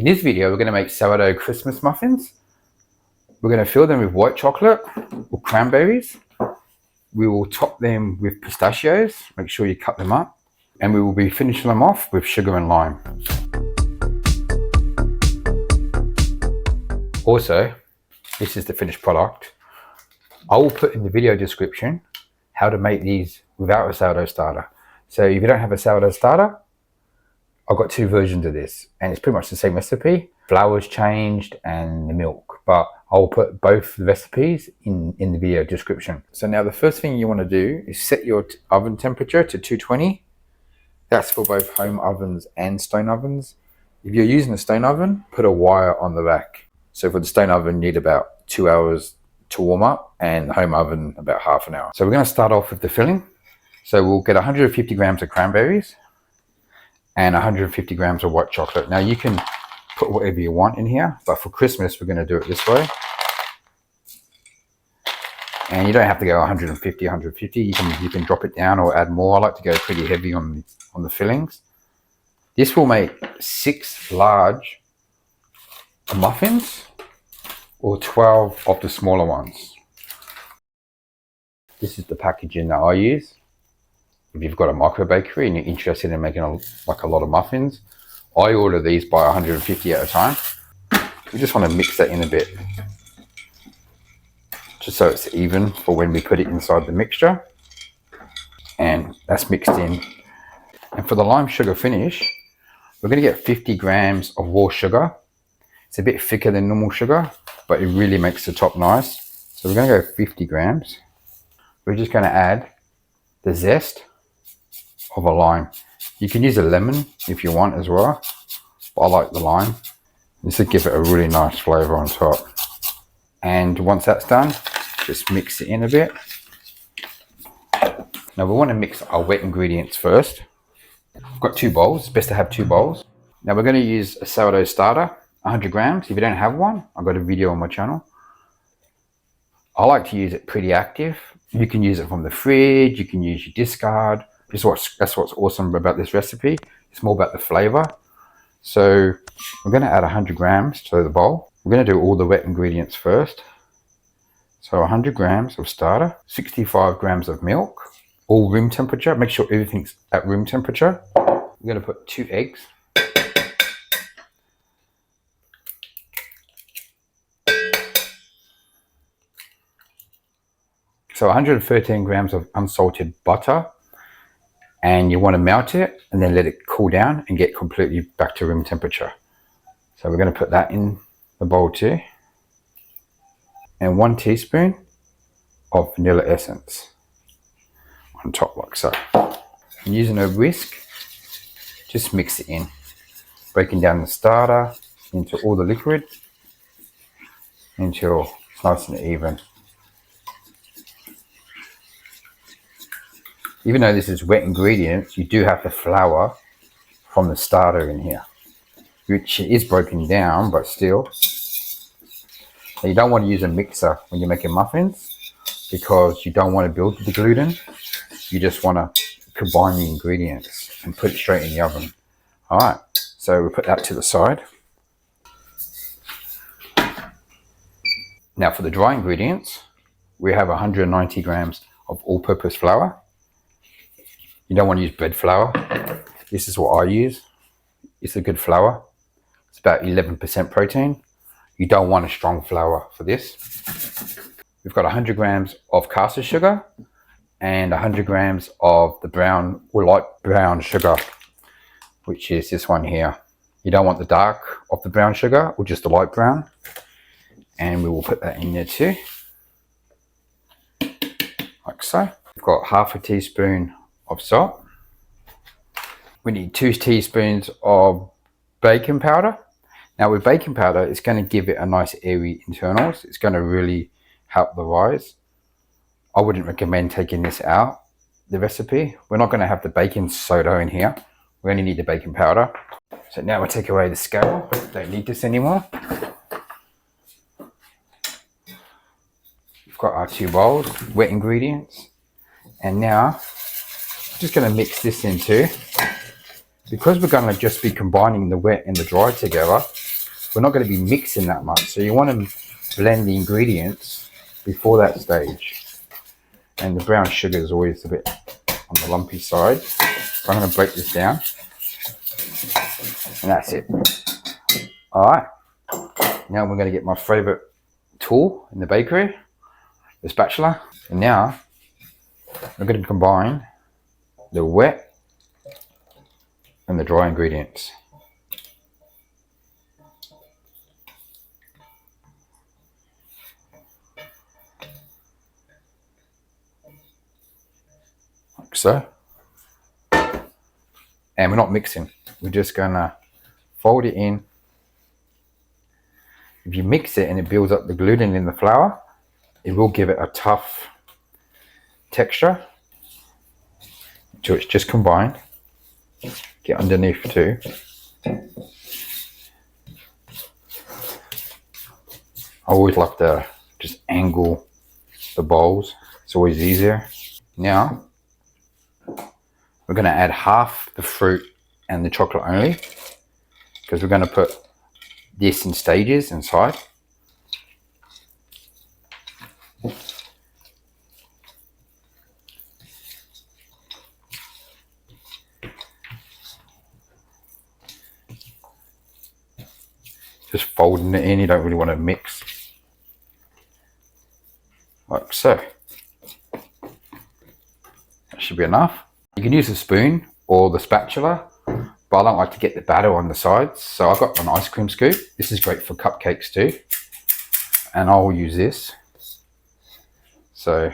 In this video, we're going to make sourdough Christmas muffins. We're going to fill them with white chocolate or cranberries. We will top them with pistachios. Make sure you cut them up. And we will be finishing them off with sugar and lime. Also, this is the finished product. I will put in the video description how to make these without a sourdough starter. So if you don't have a sourdough starter, I've got two versions of this and it's pretty much the same recipe. Flour's changed and the milk, but I'll put both recipes in the video description. So now the first thing you want to do is set your oven temperature to 220. That's for both home ovens and stone ovens. If you're using a stone oven, put a wire on the back. So for the stone oven, you need about 2 hours to warm up, and the home oven about half an hour. So we're going to start off with the filling. So we'll get 150 grams of cranberries and 150 grams of white chocolate. Now you can put whatever you want in here, but for Christmas we're going to do it this way. And you don't have to go 150, 150. You can drop it down or add more. I like to go pretty heavy on the fillings. This will make 6 large muffins or 12 of the smaller ones. This is the packaging that I use. If you've got a micro bakery and you're interested in making a lot of muffins, I order these by 150 at a time. We just want to mix that in a bit, just so it's even for when we put it inside the mixture. And that's mixed in. And for the lime sugar finish, we're going to get 50 grams of raw sugar. It's a bit thicker than normal sugar, but it really makes the top nice. So we're going to go 50 grams. We're just going to add the zest of a lime. You can use a lemon if you want as well, but I like the lime. This will give it a really nice flavor on top. And once that's done, just mix it in a bit. Now we want to mix our wet ingredients first. I've got 2 bowls. It's best to have 2 bowls. Now we're going to use a sourdough starter, 100 grams. If you don't have one, I've got a video on my channel. I like to use it pretty active. You can use it from the fridge. You can use your discard. That's what's awesome about this recipe. It's more about the flavor. So we're going to add 100 grams to the bowl. We're going to do all the wet ingredients first. So 100 grams of starter, 65 grams of milk, all room temperature. Make sure everything's at room temperature. We're going to put 2 eggs. So 113 grams of unsalted butter. And you want to melt it and then let it cool down and get completely back to room temperature. So we're going to put that in the bowl too. And 1 teaspoon of vanilla essence on top like so. And using a whisk, just mix it in, breaking down the starter into all the liquid until it's nice and even. Even though this is wet ingredients, you do have the flour from the starter in here, which is broken down, but still. So you don't want to use a mixer when you're making muffins because you don't want to build the gluten. You just want to combine the ingredients and put it straight in the oven. All right, so we'll put that to the side. Now for the dry ingredients, we have 190 grams of all-purpose flour. You don't want to use bread flour. This is what I use. It's a good flour. It's about 11% protein. You don't want a strong flour for this. We've got 100 grams of caster sugar and 100 grams of the brown or light brown sugar, which is this one here. You don't want the dark of the brown sugar or just the light brown. And we will put that in there too, like so. We've got half a teaspoon of salt. We need 2 teaspoons of baking powder. Now with baking powder, it's going to give it a nice airy internals. It's going to really help the rise. I wouldn't recommend taking this out the recipe. We're not going to have the baking soda in here. We only need the baking powder. So now we'll take away the scale. Don't need this anymore. We've got our 2 bowls, wet ingredients. And now just going to mix this into, because we're going to just be combining the wet and the dry together, we're not going to be mixing that much. So you want to blend the ingredients before that stage. And the brown sugar is always a bit on the lumpy side. So I'm going to break this down. And that's it. All right. Now we're going to get my favorite tool in the bakery, the spatula. And now we're going to combine the wet and the dry ingredients. Like so. And we're not mixing. We're just going to fold it in. If you mix it and it builds up the gluten in the flour, it will give it a tough texture. So it's just combined. Get underneath too. I always like to just angle the bowls. It's always easier. Now, we're going to add half the fruit and the chocolate only, because we're going to put this in stages inside. Just folding it in, you don't really want to mix. Like so. That should be enough. You can use a spoon or the spatula, but I don't like to get the batter on the sides. So I've got an ice cream scoop. This is great for cupcakes too. And I'll use this. So,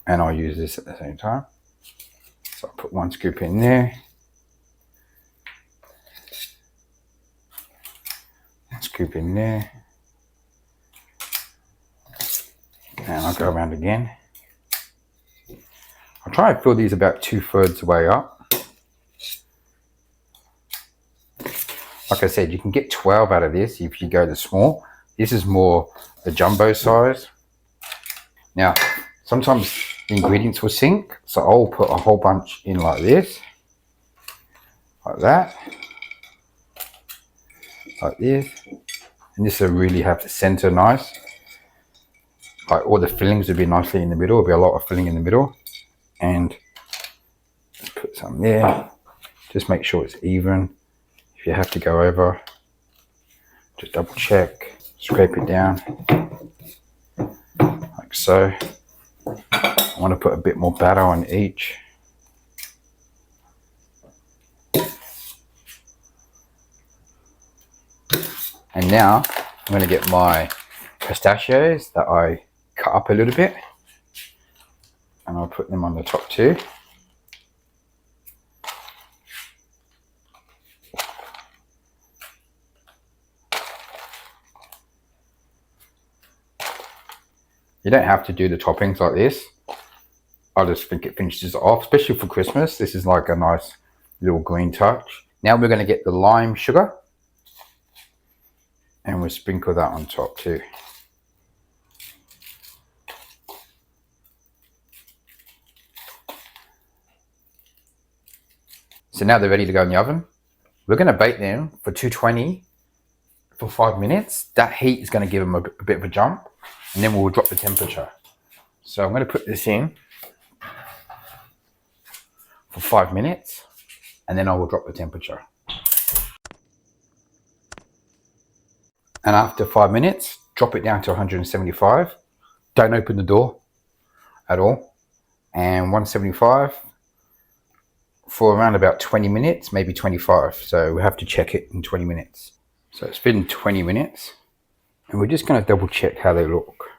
and I'll use this at the same time. So I'll put one scoop in there. Scoop in there, and I'll go around again. I'll try and fill these about 2/3 way up. Like I said, you can get 12 out of this if you go the small. This is more the jumbo size. Now, sometimes the ingredients will sink, so I'll put a whole bunch in like this, like that. Like this, and this will really have to center nice. Like all the fillings will be nicely in the middle. There'll be a lot of filling in the middle, and just put some there. Just make sure it's even. If you have to go over, just double check. Scrape it down like so. I want to put a bit more batter on each. And now I'm going to get my pistachios that I cut up a little bit, and I'll put them on the top too. You don't have to do the toppings like this. I just think it finishes off, especially for Christmas. This is like a nice little green touch. Now we're going to get the lime sugar. And we'll sprinkle that on top too. So now they're ready to go in the oven. We're going to bake them for 220 for 5 minutes. That heat is going to give them a bit of a jump, and then we'll drop the temperature. So I'm going to put this in for 5 minutes, and then I will drop the temperature. And after 5 minutes, drop it down to 175. Don't open the door at all. And 175 for around about 20 minutes, maybe 25. So we have to check it in 20 minutes. So it's been 20 minutes. And we're just going to double check how they look.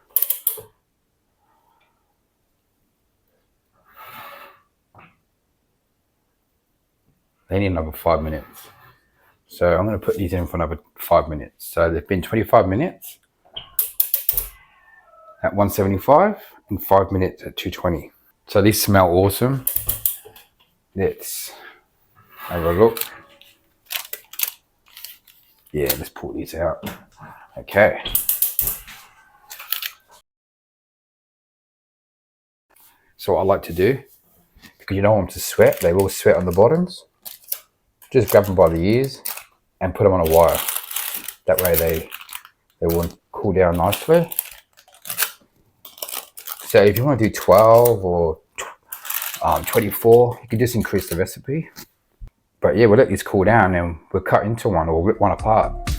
They need another 5 minutes. So I'm going to put these in for another 5 minutes. So they've been 25 minutes at 175 and 5 minutes at 220. So these smell awesome. Let's have a look. Yeah, let's pull these out. Okay. So what I like to do, because you don't want them to sweat, they will sweat on the bottoms. Just grab them by the ears and put them on a wire. That way they will cool down nicely. So if you want to do 12 or 24, you can just increase the recipe. But yeah, we'll let these cool down and we'll cut into one or rip one apart.